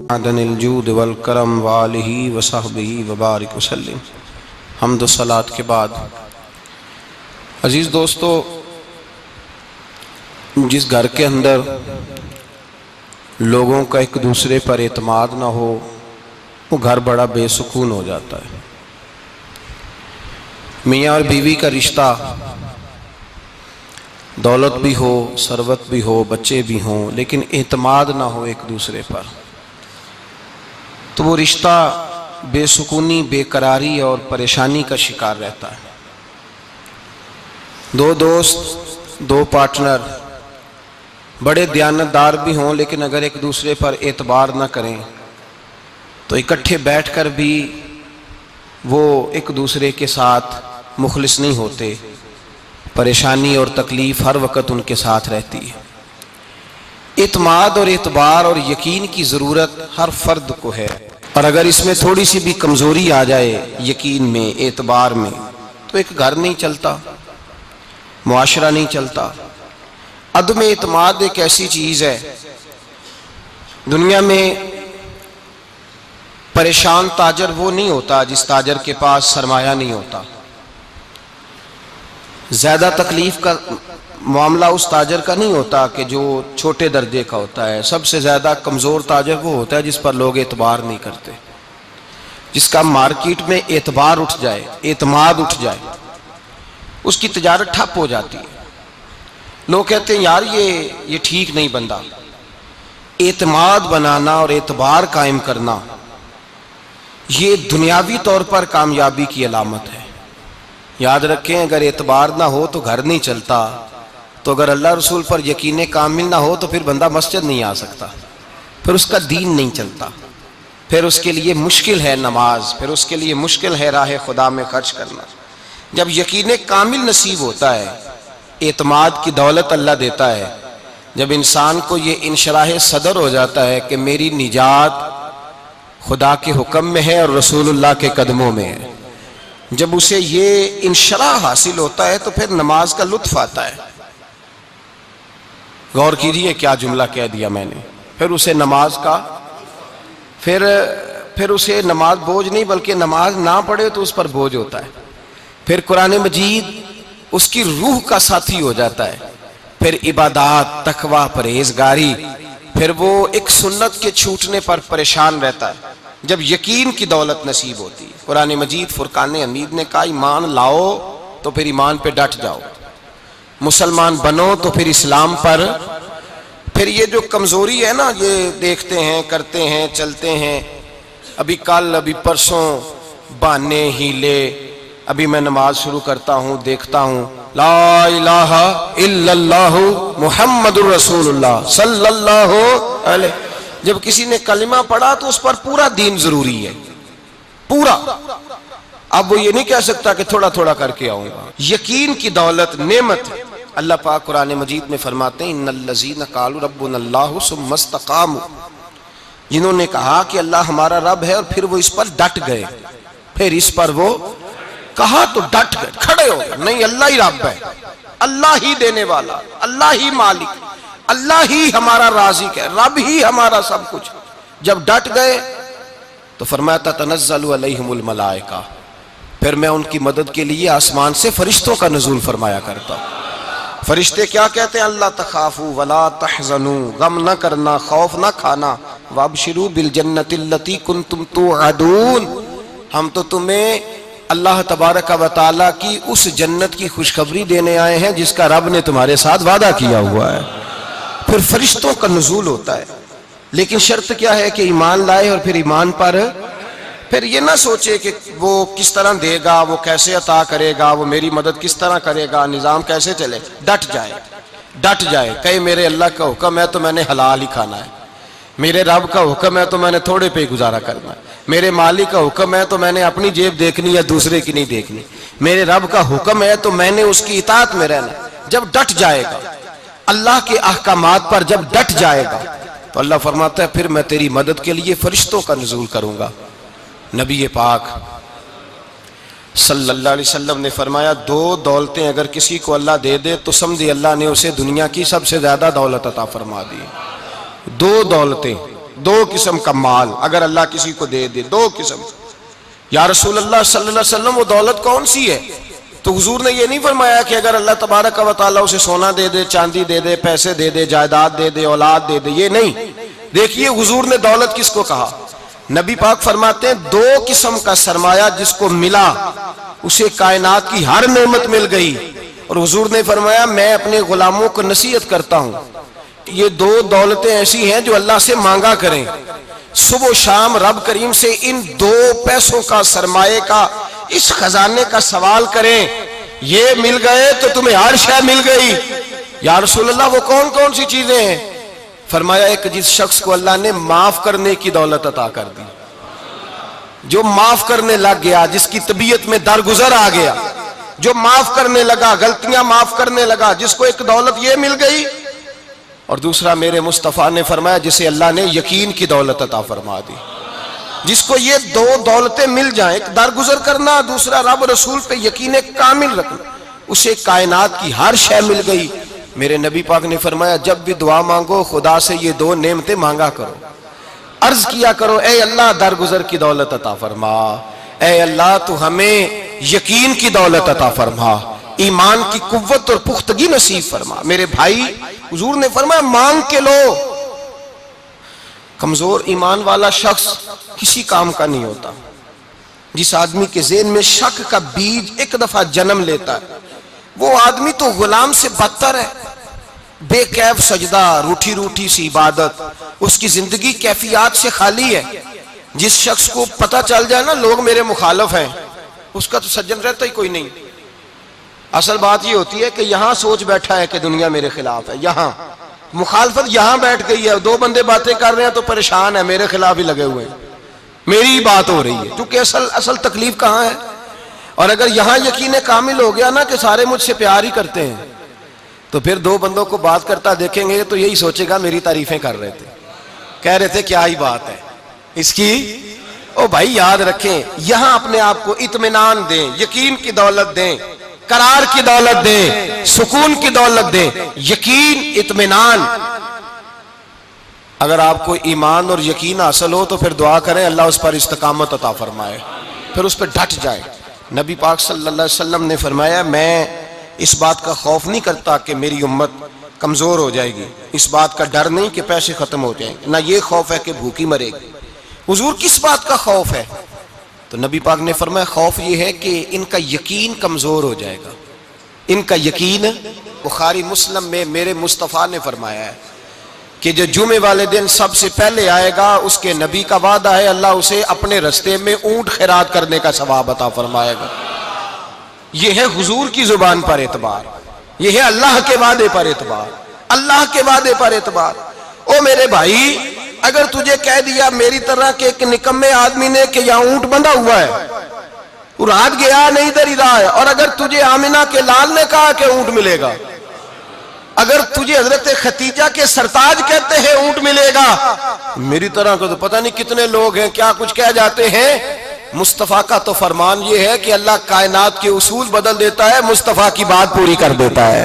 अदनिलजूद वल करम वालिही वसहबिही वबारिक वसल्लिम। हम्द व सलात के बाद अजीज़ दोस्तों, जिस घर के अंदर लोगों का एक दूसरे पर एतमाद ना हो, वो घर बड़ा बेसुकून हो जाता है। मियाँ और बीवी का रिश्ता, दौलत भी हो, सरवत भी हो, बच्चे भी हों, लेकिन एतमाद ना हो एक दूसरे पर, तो वो रिश्ता बेसुकूनी, बेकरारी और परेशानी का शिकार रहता है। दो दोस्त, दो पार्टनर बड़े दयानतदार भी हों, लेकिन अगर एक दूसरे पर एतबार ना करें तो इकट्ठे बैठकर भी वो एक दूसरे के साथ मुखलिस नहीं होते। परेशानी और तकलीफ़ हर वक्त उनके साथ रहती है। इत्माद और एतबार और यकीन की ज़रूरत हर फर्द को है, और अगर इसमें थोड़ी सी भी कमज़ोरी आ जाए यकीन में, एतबार में, तो एक घर नहीं चलता, मुआशरा नहीं चलता। अदम एतमाद एक ऐसी चीज़ है, दुनिया में परेशान ताजर वो नहीं होता जिस ताजर के पास सरमाया नहीं होता। ज़्यादा तकलीफ़ का मामला उस ताजर का नहीं होता कि जो छोटे दर्जे का होता है। सबसे ज़्यादा कमज़ोर ताजर वो होता है जिस पर लोग एतबार नहीं करते, जिसका मार्केट में एतबार उठ जाए, एतमाद उठ जाए, उसकी तिजारत ठप हो जाती है। लोग कहते हैं यार ये ठीक नहीं बंदा। एतमाद बनाना और एतबार कायम करना ये दुनियावी तौर पर कामयाबी की अलामत है। याद रखें, अगर एतबार ना हो तो घर नहीं चलता, तो अगर अल्लाह रसूल पर यकीन कामिल ना हो तो फिर बंदा मस्जिद नहीं आ सकता, फिर उसका दीन नहीं चलता, फिर उसके लिए मुश्किल है नमाज, फिर उसके लिए मुश्किल है राह खुदा में खर्च करना। जब यकीन कामिल नसीब होता है, एतमाद की दौलत अल्लाह देता है, जब इंसान को ये इंशराह सदर हो जाता है कि मेरी निजात खुदा के हुक्म में है और रसूलुल्लाह के कदमों में है, जब उसे ये इंशराह हासिल होता है तो फिर नमाज का लुत्फ आता है। गौर कीजिए क्या जुमला कह दिया मैंने। फिर उसे नमाज का फिर उसे नमाज बोझ नहीं, बल्कि नमाज ना पढ़े तो उस पर बोझ होता है। फिर कुरान मजीद उसकी रूह का साथी हो जाता है। फिर इबादत, तकवा, परहेजगारी, फिर वो एक सुन्नत के छूटने पर परेशान रहता है। जब यकीन की दौलत नसीब होती है, कुरान मजीद फुरकान हमीद ने कहा ईमान लाओ तो फिर ईमान पे डट जाओ, मुसलमान बनो तो फिर इस्लाम पर। फिर ये जो कमजोरी है ना, ये देखते हैं, करते हैं, चलते हैं, अभी कल, अभी परसों, बहाने, हीले, अभी मैं नमाज शुरू करता हूँ, देखता हूँ ला इलाहा इल्लल्लाहु मुहम्मदुर रसूलुल्लाह सल्लल्लाहु अलैहि। जब किसी ने कलिमा पढ़ा तो उस पर पूरा दीन जरूरी है, पूरा। अब वो ये नहीं कह सकता कि थोड़ा थोड़ा करके आऊंगा। यकीन की दौलत नेमत है। अल्लाह पाक कुरान मजीद में फरमाते हैं इन्नल्लज़ीना क़ालू रब्बुनल्लाहु सुम्मा इस्तक़ामू, जिन्होंने कहा कि अल्लाह हमारा रब है और फिर वो इस पर डट गए, फिर इस पर वो कहा तो डट गए, खड़े हो गए। नहीं, अल्लाह ही रब है, अल्लाह ही देने वाला, अल्लाह ही मालिक, अल्लाह ही हमारा राज़िक है, रब ही हमारा सब कुछ। जब डट गए तो फरमाया ततनज़्ज़लु अलैहिमुल मलाइका, फिर मैं उनकी मदद के लिए आसमान से फरिश्तों का नुज़ूल फरमाया करता हूँ। फरिश्ते क्या कहते हैं? अल्लाह तखाफू वला तहज़नू, गम न करना, खौफ न खाना, वबशिरू बिल जन्नतिल्लती कुंतुम तुअदून, हम तो तुम्हें अल्लाह तबारक व तआला की उस जन्नत की खुशखबरी देने आए हैं जिसका रब ने तुम्हारे साथ वादा किया हुआ है। फिर फरिश्तों का नुज़ूल होता है, लेकिन शर्त क्या है कि ईमान लाए, और फिर ईमान पर फिर ये ना सोचे कि वो किस तरह देगा, वो कैसे अता करेगा, वो मेरी मदद किस तरह करेगा, निज़ाम कैसे चले। डट जाए, डट जाए, कहे मेरे अल्लाह का हुक्म है तो मैंने हलाल ही खाना है, मेरे रब का हुक्म है तो मैंने थोड़े पे गुजारा करना है, मेरे मालिक का हुक्म है तो मैंने अपनी जेब देखनी या दूसरे की नहीं देखनी, मेरे रब का हुक्म है तो मैंने उसकी इताअत में रहना। जब डट जाएगा अल्लाह के अहकामात पर, जब डट जाएगा तो अल्लाह फरमाता है फिर मैं तेरी मदद के लिए फरिश्तों का नुज़ूल करूंगा। नबी पाक सल्लल्लाहु अलैहि वसल्लम ने फरमाया, दो दौलतें अगर किसी को अल्लाह दे दे तो समझे अल्लाह ने उसे दुनिया की सबसे ज्यादा दौलत अता फरमा दी। दो दौलतें, दो किस्म का माल अगर अल्लाह किसी को दे दे, दो किस्म। या रसूल अल्लाह सल्लल्लाहु अलैहि वसल्लम वो दौलत कौन सी है? तो हुजूर ने ये नहीं फरमाया कि अगर अल्लाह तबारक व तआला उसे सोना दे दे, चांदी दे दे, पैसे दे दे, जायदाद दे दे, औलाद दे दे, ये नहीं। देखिए हुजूर ने दौलत किसको कहा। नबी पाक फरमाते हैं दो किस्म का सरमाया जिसको मिला उसे कायनात की हर नेमत मिल गई। और हुजूर ने फरमाया मैं अपने गुलामों को नसीहत करता हूं, ये दो दौलतें ऐसी हैं जो अल्लाह से मांगा करें, सुबह शाम रब करीम से इन दो पैसों का, सरमाए का, इस खजाने का सवाल करें। ये मिल गए तो तुम्हें हर शय मिल गई। या रसूल अल्लाह वो कौन कौन सी चीजें हैं? फरमाया एक जिस शख्स को अल्लाह ने माफ करने की दौलत अता कर दी, जो माफ करने लग गया, जिसकी तबीयत में दरगुजर आ गया, जो माफ करने लगा, गलतियां माफ करने लगा, जिसको एक दौलत ये मिल गई। और दूसरा मेरे मुस्तफा ने फरमाया जिसे अल्लाह ने यकीन की दौलत अता फरमा दी। जिसको ये दो दौलतें मिल जाएं, एक दरगुजर करना, दूसरा रब रसूल पे यकीन कामिल रखना, उसे कायनात की हर शय मिल गई। मेरे नबी पाक ने फरमाया जब भी दुआ मांगो खुदा से ये दो नेमतें मांगा करो, अर्ज किया करो ए अल्लाह दरगुजर की दौलत अता फरमा, ए अल्लाह तू हमें यकीन की दौलत अता फरमा, ईमान की कुव्वत और पुख्तगी नसीब फरमा। मेरे भाई हुजूर ने फरमाया मांग के लो। कमजोर ईमान वाला शख्स किसी काम का नहीं होता। जिस आदमी के ज़हन में शक का बीज एक दफा जन्म लेता है वो आदमी तो गुलाम से बदतर है। बेकैफ सजदा, रूठी रूठी सी इबादत, उसकी जिंदगी कैफियत से खाली है। जिस शख्स को पता चल जाए ना लोग मेरे मुखालिफ हैं, उसका तो सज्जन रहता ही कोई नहीं। असल बात ये होती है कि यहां सोच बैठा है कि दुनिया मेरे खिलाफ है, यहां मुखालफत यहां बैठ गई है, दो बंदे बातें कर रहे हैं तो परेशान है, मेरे खिलाफ ही लगे हुए हैं, मेरी ही बात हो रही है, क्योंकि असल तकलीफ कहां है। और अगर यहां यकीन कामिल हो गया ना कि सारे मुझसे प्यार ही करते हैं, तो फिर दो बंदों को बात करता देखेंगे तो यही सोचेगा मेरी तारीफें कर रहे थे, कह रहे थे क्या ही बात है इसकी। ओ भाई याद रखें, यहां अपने आप को इत्मीनान दें, यकीन की दौलत दें, करार की दौलत दें, सुकून की दौलत दें, यकीन, इत्मीनान। अगर आपको ईमान और यकीन हासिल हो तो फिर दुआ करें अल्लाह उस पर इस्तकामत अता फरमाए, फिर उस पर डट जाए। नबी पाक सल्लल्लाहु अलैहि वसल्लम ने फरमाया मैं इस बात का खौफ नहीं करता कि मेरी उम्मत कमजोर हो जाएगी, इस बात का डर नहीं कि पैसे खत्म हो जाएंगे, ना ये खौफ है कि भूखी मरेगी। हुजूर किस बात का खौफ है? तो नबी पाक ने फरमाया खौफ ये है कि इनका यकीन कमजोर हो जाएगा। इनका यकीन, बुखारी मुस्लिम में मेरे मुस्तफ़ा ने फरमाया है कि जो जुमे वाले दिन सबसे पहले आएगा उसके नबी का वादा है अल्लाह उसे अपने रास्ते में ऊंट खैरात करने का सवाब अता फरमाएगा। यह है हुजूर की जुबान पर एतबार, यह है अल्लाह के वादे पर एतबार, अल्लाह के वादे पर एतबार। ओ मेरे भाई, अगर तुझे कह दिया मेरी तरह के एक निकम्मे आदमी ने कि यहाँ ऊंट बंधा हुआ है, वो रात गया नहीं इधर ही रहा है, और अगर तुझे आमिना के लाल ने कहा कि ऊंट मिलेगा, अगर तुझे हजरत खतीजा के सरताज कहते हैं ऊंट मिलेगा, मेरी तरह का तो पता नहीं कितने लोग हैं क्या कुछ कह जाते हैं। मुस्तफा का तो फरमान ये है कि अल्लाह कायनात के उसूल बदल देता है, मुस्तफा की बात पूरी कर देता है।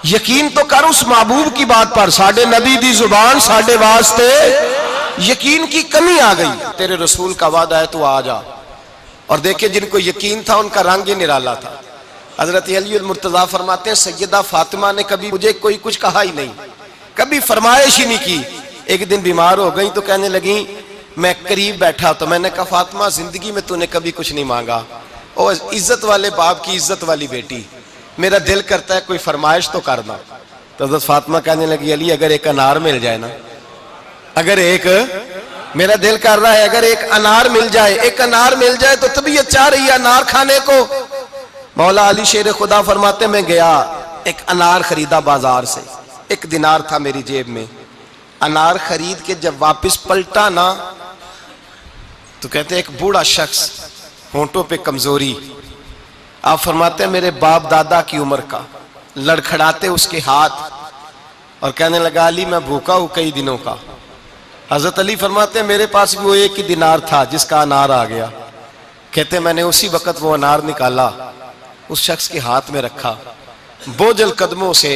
यकीन तो कर उस महबूब की बात पर, साडे नबी दी जुबान साडे वास्ते यकीन की कमी आ गई, तेरे रसूल का वादा है तू आ जा। और देखे जिनको यकीन था उनका रंग ही निराला था। हजरत अली मुर्तजा फरमाते हैं सैयदा फातिमा ने कभी मुझे कोई कुछ कहा ही नहीं, कभी फरमाइश ही नहीं की। एक दिन बीमार हो गई तो कहने लगी, मैं करीब बैठा तो मैंने कहा फातिमा जिंदगी में तूने कभी कुछ नहीं मांगा, और इज्जत वाले बाप की इज्जत वाली बेटी, मेरा दिल करता है कोई फरमाइश तो करना। तो हजरत फातिमा कहने लगी अली अगर एक अनार मिल जाए ना, अगर एक, मेरा दिल कर रहा है अगर एक अनार मिल जाए, एक अनार मिल जाए तो तबीयत चाह रही है अनार खाने को। मौला अली शेर खुदा फरमाते मैं गया एक अनार खरीदा बाजार से, एक दिनार था मेरी जेब में, अनार खरीद के जब वापस पलटा ना तो कहते एक बूढ़ा शख्स, होंठों पे कमजोरी, आप फरमाते हैं मेरे बाप दादा की उम्र का, लड़खड़ाते उसके हाथ और कहने लगा अली मैं भूखा हूं कई दिनों का। हजरत अली फरमाते हैं मेरे पास भी वो एक ही दिनार था जिसका अनार आ गया। कहते मैंने उसी वक्त वो अनार निकाला, उस शख्स के हाथ में रखा, बोझल कदमों से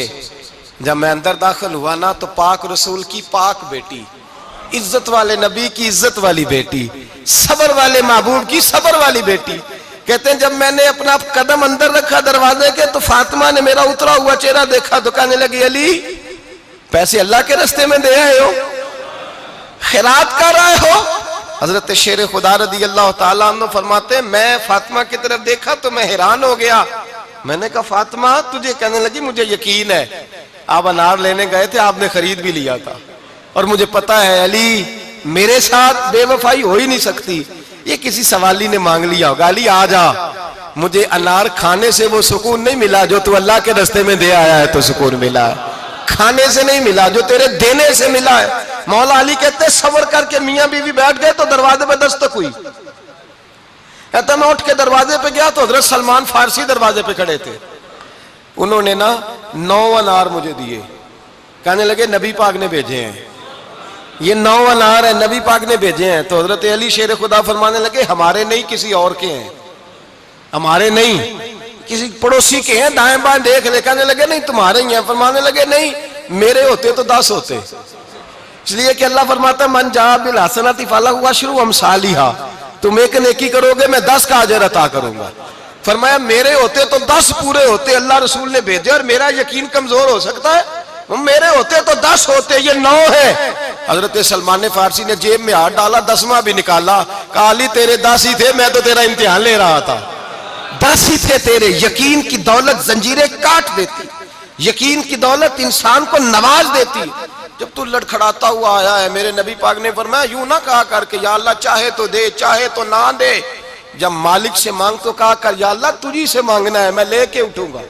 जब मैं अंदर दाखिल हुआ ना तो पाक रसूल की पाक बेटी इज्जत वाले नबी की इज्जत वाली बेटी, सबर वाले महबूब की सबर वाली बेटी। कहते हैं जब मैंने अपना कदम अंदर रखा दरवाजे के तो फातिमा ने मेरा उतरा हुआ चेहरा देखा तो कहने लगी, अली पैसे अल्लाह के रास्ते में दे आए हो, खैरात कर रहे हो। हजरत शेर खुदा रदी अल्लाह ताला अन्हु फरमाते, मैं फातिमा की तरफ देखा तो मैं हैरान हो गया। मैंने कहा फातिमा तुझे? कहने लगी मुझे यकीन है, आप अनार लेने गए थे, आपने खरीद भी लिया था, और मुझे पता है अली मेरे साथ बेवफाई हो ही नहीं सकती। ये किसी सवाली ने मांग लिया होगा, अली आ जा, मुझे अनार खाने से वो सुकून नहीं मिला जो तू अल्लाह के रास्ते में दे आया है तो सुकून मिला है, खाने से नहीं मिला जो तेरे देने से मिला है। मौला अली कहते सबर करके मियां बीवी बैठ गए तो दरवाजे पे दस्तक हुई। कहता मैं उठ के दरवाजे पे गया तो हजरत सलमान फारसी दरवाजे पे खड़े थे। उन्होंने ना 9 अनार मुझे दिए, कहने लगे नबी पाक ने भेजे हैं, ये 9 अनार है नबी पाक ने भेजे हैं। तो हजरत अली शेर खुदा फरमाने लगे हमारे नहीं किसी और के हैं, हमारे नहीं किसी पड़ोसी के हैं, दाएं बाएं देख ले। कहने लगे नहीं तुम्हारे ही हैं। फरमाने लगे नहीं मेरे होते तो 10 होते, इसलिए कि अल्लाह फरमाता मन जा बिल हसनति फलहु अशरु अमसालिहा, तुम एक नेकी करोगे मैं 10 का अजर अता करूंगा। फरमाया मेरे होते तो 10 पूरे होते, अल्लाह रसूल ने भेजे, और मेरा यकीन कमजोर हो सकता है, मेरे होते तो 10 होते, ये 9 है। हजरत सलमान फारसी ने जेब में हाथ डाला, 10वां भी निकाला, कहा अली तेरे 10 ही थे, मैं तो तेरा इम्तिहान ले रहा था। 10 ही थे तेरे। यकीन की दौलत जंजीरें काट देती, यकीन की दौलत इंसान को नवाज देती। जब तू लड़खड़ाता हुआ आया है, मेरे नबी पाक ने फरमाया यूं ना कहा कर या अल्लाह चाहे तो दे चाहे तो ना दे, जब मालिक से मांग तो कहा कर या अल्लाह तुझी से मांगना है, मैं लेके उठूंगा,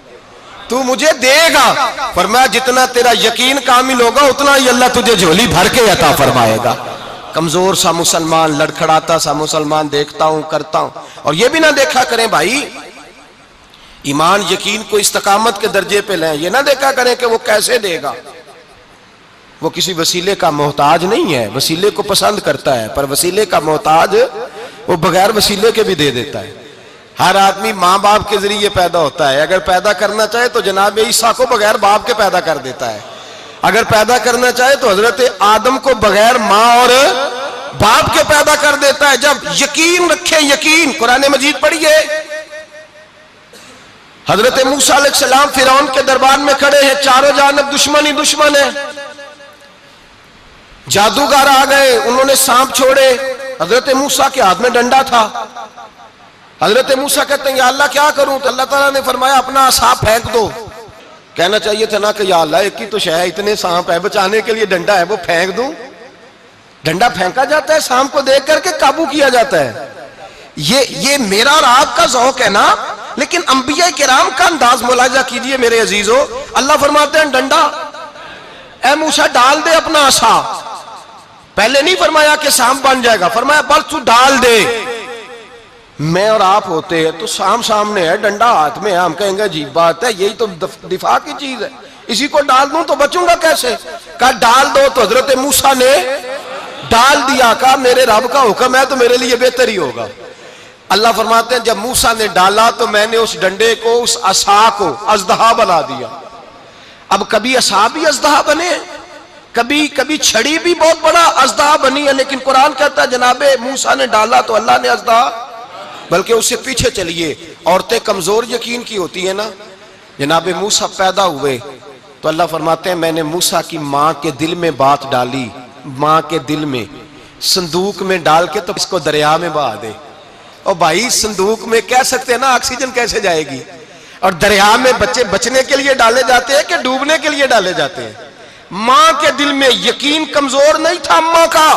तू मुझे देगा। फरमाया जितना तेरा यकीन कामिल होगा उतना ही अल्लाह तुझे झोली भर के अता फरमाएगा। कमजोर सा मुसलमान, लड़खड़ाता सा मुसलमान देखता हूं करता हूं। और ये भी ना देखा करें भाई ईमान यकीन को इस्तकामत के दर्जे पे लें, ये ना देखा करें कि वो कैसे देगा, वो किसी वसीले का मोहताज नहीं है, वसीले को पसंद करता है, पर वसीले का मोहताज वो बगैर वसीले के भी दे देता है। हर आदमी माँ बाप के जरिए पैदा होता है, अगर पैदा करना चाहे तो जनाब ईसा को बगैर बाप के पैदा कर देता है, अगर पैदा करना चाहे तो हजरत आदम को बगैर माँ और बाप के पैदा कर देता है। जब यकीन रखें, यकीन, कुरान मजीद पढ़िए, हजरत मूसा अलैहिस्सलाम फिरौन के दरबार में खड़े हैं, चारों जानब दुश्मन ही दुश्मन है। जादूगर आ गए, उन्होंने सांप छोड़े, हजरत मूसा के हाथ में डंडा था। हजरत मूसा कहते हैं या अल्लाह क्या करूं, तो अल्लाह ताला ने फरमाया अपना सांप फेंक दो। कहना चाहिए था ना कि या अल्लाह एक ही तो शय है, इतने सांप है, बचाने के लिए डंडा है वो फेंक दूं। डंडा फेंका जाता है, सांप को देख करके काबू किया जाता है। ये मेरा और आपका ज़ौक है ना, लेकिन अंबिया किराम का अंदाज मुलाजा कीजिए मेरे अजीजों। अल्लाह फरमाते हैं डंडा, ए मूसा डाल दे अपना आसा। पहले नहीं फरमाया कि सांप बन जाएगा, फरमाया बस तू डाल दे। मैं और आप होते हैं तो सांप सामने है, डंडा हाथ में है, हम कहेंगे अजीब बात है, यही तो दिफा की चीज है, इसी को डाल दूं तो बचूंगा कैसे। कहा डाल दो, तो हजरत मूसा ने डाल दिया। कहा मेरे रब का हुक्म है तो मेरे लिए बेहतर ही होगा। अल्लाह फरमाते हैं जब मूसा ने डाला तो मैंने उस डंडे को, उस असा को अजदहा बना दिया। अब कभी असा भी अजदहा बने, कभी छड़ी भी बहुत बड़ा अजदहा बनी है, लेकिन कुरान कहता है जनाबे मूसा ने डाला तो अल्लाह ने अजदहा, बल्कि उससे पीछे चलिए, औरतें कमजोर यकीन की होती है ना। जनाबे मूसा पैदा हुए तो अल्लाह फरमाते हैं मैंने मूसा की माँ के दिल में बात डाली, माँ के दिल में, संदूक में डाल के तो इसको दरिया में बहा दे। और भाई संदूक में कह सकते हैं ना ऑक्सीजन कैसे जाएगी, और दरिया में बच्चे बचने के लिए डाले जाते हैं कि डूबने के लिए डाले जाते हैं। मां के दिल में यकीन कमजोर नहीं था अम्मा का।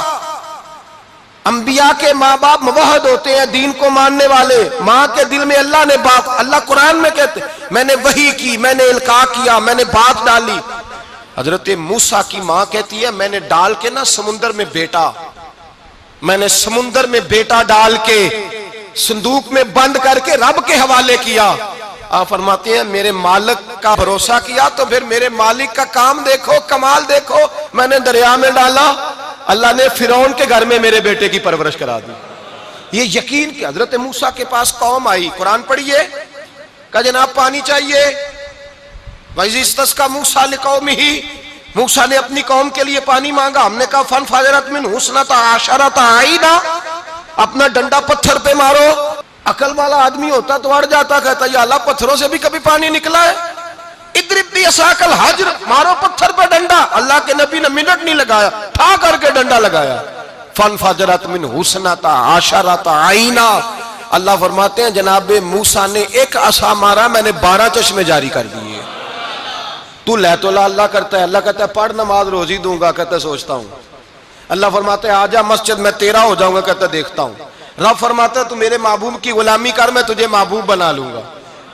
अंबिया के माँ बाप मुवहद होते हैं, दीन को मानने वाले। मां के दिल में अल्लाह ने बात, अल्लाह कुरान में कहते मैंने वही की, मैंने इल्का किया, मैंने बात डाली। हजरत मूसा की मां कहती है मैंने डाल के ना समुंदर में बेटा, मैंने समुंदर में बेटा डाल के संदूक में बंद करके रब के हवाले किया। आप फरमाते हैं मेरे मालिक का भरोसा किया तो फिर मेरे मालिक का काम देखो, कमाल देखो। मैंने दरिया में डाला, अल्लाह ने फिरौन के घर में मेरे बेटे की परवरिश करा दी। ये यकीन कि हजरत मूसा के पास कौम आई, कुरान पढ़िए, कहा जनाब पानी चाहिए। वज़िस्तस्का मूसा लिकौमिही, मूसा ने अपनी कौम के लिए पानी मांगा, हमने कहा फन फाजरत मिन हुस्नता आशरता आईना, अपना डंडा पत्थर पे मारो। अकल वाला आदमी होता तो अड़ जाता, कहता या अल्लाह पत्थरों से भी कभी पानी निकला है? इद्रिब भी असाकल हज्र, मारो पत्थर पे डंडा। अल्लाह के नबी ने मिनट नहीं लगाया, ठा करके डंडा लगाया। फन फाजरत मिन हुस्नता आशरता आईना। अल्लाह फरमाते हैं जनाबे मूसा ने एक आसा मारा, मैंने 12 चश्मे जारी कर दिए। तू ले तो ला, अल्लाह करता है, अल्लाह कहता है पढ़ नमाज रोजी दूंगा, कहता सोचता हूं। अल्लाह फरमाते हैं आजा मस्जिद में तेरा हो जाऊंगा, कहता देखता हूं। रब फरमाता है तू मेरे महबूब की गुलामी कर, मैं तुझे महबूब बना लूंगा।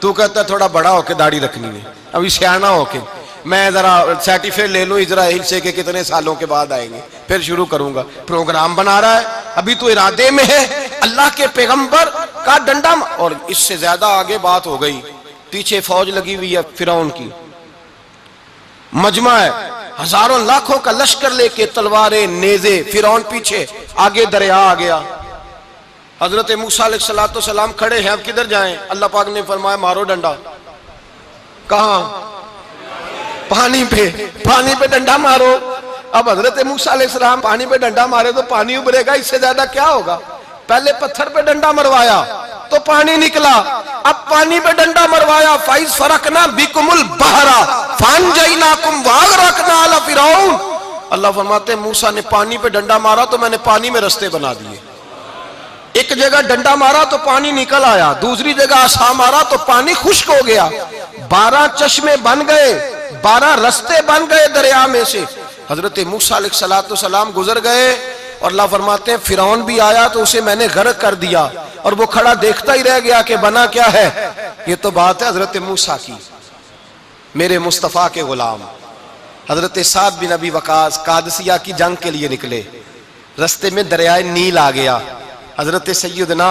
तू कहता थोड़ा बड़ा होके दाढ़ी रखनी है, अभी सियाना होके मैं जरा सर्टिफिकेट ले लूं इजराइल से कि कितने सालों के बाद आएंगे, फिर शुरू करूंगा। प्रोग्राम बना रहा है, अभी तो इरादे में है। अल्लाह के पैगंबर का डंडा, और इससे ज्यादा आगे बात हो गई। पीछे फौज लगी हुई है फिरौन की, मजमा है, हजारों लाखों का लश्कर लेके, तलवारें नेज़े, फिरौन पीछे, आगे दरिया आ गया। हजरत मूसा अलैहिस्सलाम खड़े हैं, अब किधर जाएं? अल्लाह पाक ने फरमाया मारो डंडा। कहां? पानी पे डंडा मारो। अब हजरत मूसा अलैहिस्सलाम पानी पे डंडा मारे तो पानी उभरेगा, इससे ज्यादा क्या होगा? पहले पत्थर पे डंडा मरवाया तो पानी निकला, अब पानी पे डंडा मरवाया। फाइज फरकना बिकुमुल बहरा फानजैनाकुम वागरकना अला फिरौन। अल्लाह फरमाते मूसा ने पानी पे डंडा मारा तो मैंने पानी में रास्ते बना दिए। एक जगह डंडा मारा तो पानी निकल आया, दूसरी जगह आसा मारा तो पानी खुश्क हो गया। 12 चश्मे बन गए, 12 रास्ते बन गए दरिया में से। हजरत मूसा अलैहिस्सलाम गुजर गए और अल्लाह फरमाते हैं फिरौन भी आया तो उसे मैंने गर्क कर दिया, और वो खड़ा देखता ही रह गया कि बना क्या है। ये तो बात है हजरत मूसा की, मेरे मुस्तफा के गुलाम। हजरत साद बिन अबी वकास कादसिया की जंग के लिए निकले, रास्ते में दरियाए नील आ गया। हजरत सैयदना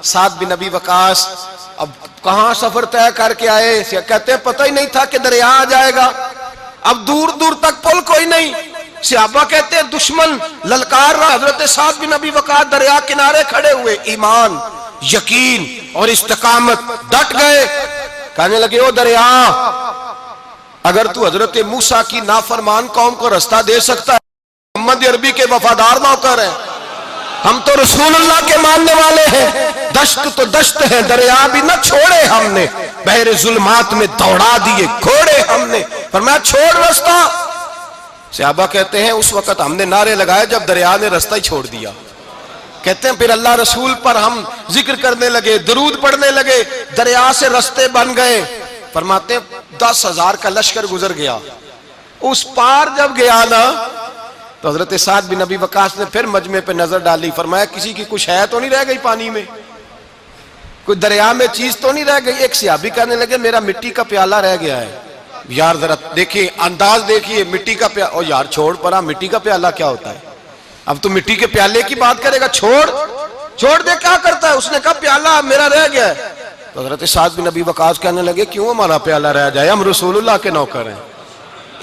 साद बिन अबी वकास अब कहां सफर तय करके आए, कहते हैं पता ही नहीं था कि दरिया आ जाएगा। अब दूर दूर तक पुल कोई नहीं। सहाबा कहते हैं दुश्मन ललकार रहा, हजरत साद बिन अबी वकास दरिया किनारे खड़े हुए, ईमान यकीन और इस्तिकामत डट गए। कहने लगे ओ दरिया, अगर तू हजरत मूसा की नाफरमान कौम को रास्ता दे सकता है, मोहम्मद अरबी के वफादार नौकर हैं, हम तो रसूलुल्लाह के मानने वाले हैं। दश्त तो दश्त है, दरिया भी न छोड़े हमने, बहरे जुल्मात में दौड़ा दिए घोड़े हमने, पर मैं छोड़ रास्ता। सहाबा कहते हैं उस वक्त हमने नारे लगाए जब दरिया ने रास्ता ही छोड़ दिया। कहते हैं फिर अल्लाह रसूल पर हम जिक्र करने लगे, दरूद पढ़ने लगे, दरिया से रास्ते बन गए। फरमाते 10,000 का लश्कर गुजर गया। उस पार जब गया ना तो हजरत साद बिन अबी वकास ने फिर मजमे पे नजर डाली, फरमाया किसी की कुछ है तो नहीं रह गई पानी में, कोई दरिया में चीज तो नहीं रह गई। एक सहाबी कहने लगे मेरा मिट्टी का प्याला रह गया है। यार जरा देखिए अंदाज देखिए, मिट्टी का प्याला, और यार छोड़ परा, मिट्टी का प्याला क्या होता है? अब तो मिट्टी के प्याले की बात करेगा, छोड़ दे, क्या करता है? उसने कहा प्याला मेरा रह गया है। तो हजरत साद बिन अबी वकास कहने लगे क्यों हमारा प्याला रह जाए, हम रसूलुल्लाह के नौकर हैं।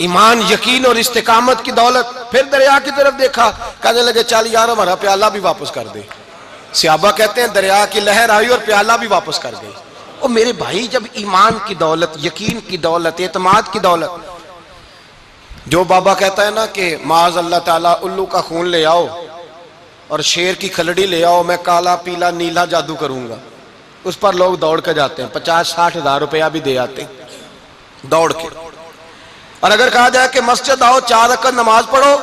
ईमान यकीन और इस्तिकामत की दौलत। फिर दरिया की तरफ देखा, कहने लगे चल यार हमारा प्याला भी वापस कर दे। सहाबा कहते हैं दरिया की लहर आई और प्याला भी वापस कर गई। और मेरे भाई जब ईमान की दौलत, यकीन की दौलत, एतमाद की दौलत, जो बाबा कहता है ना कि माज अल्लाह ताला उल्लू का खून ले आओ और शेर की खलड़ी ले आओ, मैं काला पीला नीला जादू करूंगा, उस पर लोग दौड़ के जाते हैं, 50-60 हजार रुपया भी दे आते दौड़ के। और अगर कहा जाए कि मस्जिद आओ 4 रकात नमाज पढ़ो,